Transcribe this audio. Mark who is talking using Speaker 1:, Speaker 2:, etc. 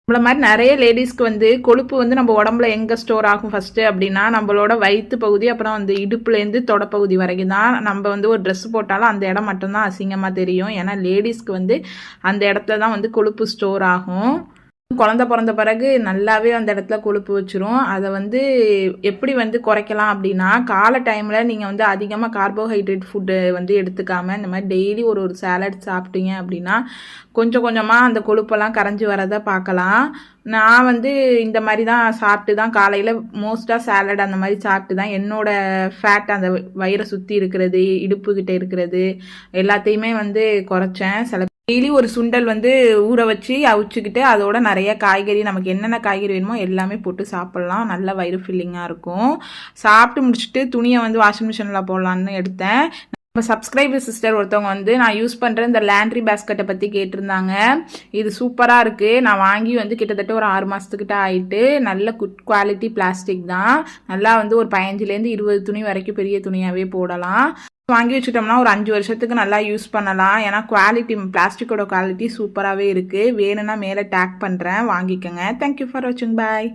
Speaker 1: நம்மள மாதிரி நிறைய லேடிஸ்க்கு வந்து கொழுப்பு வந்து நம்ம உடம்புல எங்கே ஸ்டோர் ஆகும் ஃபஸ்ட்டு அப்படின்னா நம்மளோட வயிற்று பகுதி, அப்புறம் வந்து இடுப்புலேருந்து தொடப்பகுதி வரைக்கும் தான். நம்ம வந்து ஒரு ட்ரெஸ் போட்டாலும் அந்த இடம் மட்டும்தான் அசிங்கமாக தெரியும். ஏன்னா லேடிஸ்க்கு வந்து அந்த இடத்துல தான் வந்து கொழுப்பு ஸ்டோர் ஆகும். குழந்த பிறந்த பிறகு நல்லாவே அந்த இடத்துல கொழுப்பு வச்சிரும். அதை வந்து எப்படி வந்து குறைக்கலாம் அப்படின்னா, காலை டைமில் நீங்கள் வந்து அதிகமாக கார்போஹைட்ரேட் ஃபுட்டு வந்து எடுத்துக்காமல் இந்த மாதிரி டெய்லி ஒரு ஒரு சாலட் சாப்பிட்டீங்க அப்படின்னா கொஞ்சம் கொஞ்சமாக அந்த கொழுப்பெல்லாம் கரைஞ்சி வரதை பார்க்கலாம். நான் வந்து இந்த மாதிரி தான் சாப்பிட்டு தான் காலையில் மோஸ்ட்டாக சாலட் அந்த மாதிரி சாப்பிட்டு தான் என்னோடய ஃபேட், அந்த வயிறை சுற்றி இருக்கிறது, இடுப்புக்கிட்ட இருக்கிறது எல்லாத்தையுமே வந்து குறைச்சேன். சில டெய்லி ஒரு சுண்டல் வந்து ஊற வச்சு அவிச்சுக்கிட்டு அதோட நிறைய காய்கறி, நமக்கு என்னென்ன காய்கறி வேணுமோ எல்லாமே போட்டு சாப்பிட்லாம். நல்ல வயிறு ஃபில்லிங்காக இருக்கும். சாப்பிட்டு முடிச்சுட்டு துணியை வந்து வாஷிங் மிஷினில் போடலான்னு எடுத்தேன். நம்ம சப்ஸ்கிரைபர் சிஸ்டர் ஒருத்தவங்க வந்து நான் யூஸ் பண்ணுற இந்த லேண்ட்ரி பேஸ்கெட்டை பற்றி கேட்டிருந்தாங்க. இது சூப்பராக இருக்குது. நான் வாங்கி வந்து கிட்டத்தட்ட ஒரு 6 மாதத்துக்கிட்ட ஆகிட்டு. நல்ல குட் குவாலிட்டி பிளாஸ்டிக் தான். நல்லா வந்து ஒரு 15லேருந்து 20 துணி வரைக்கும் பெரிய துணியாகவே போடலாம். வாங்கி வச்சுட்டோம்னா ஒரு 5 வருஷத்துக்கு நல்லா யூஸ் பண்ணலாம். ஏன்னா குவாலிட்டி, பிளாஸ்டிக்கோட குவாலிட்டி சூப்பராகவே இருக்குது. வேணும்னா மேலே டேக் பண்ணுறேன், வாங்கிக்கோங்க. தேங்க்யூ ஃபார் வாட்சிங். பாய்.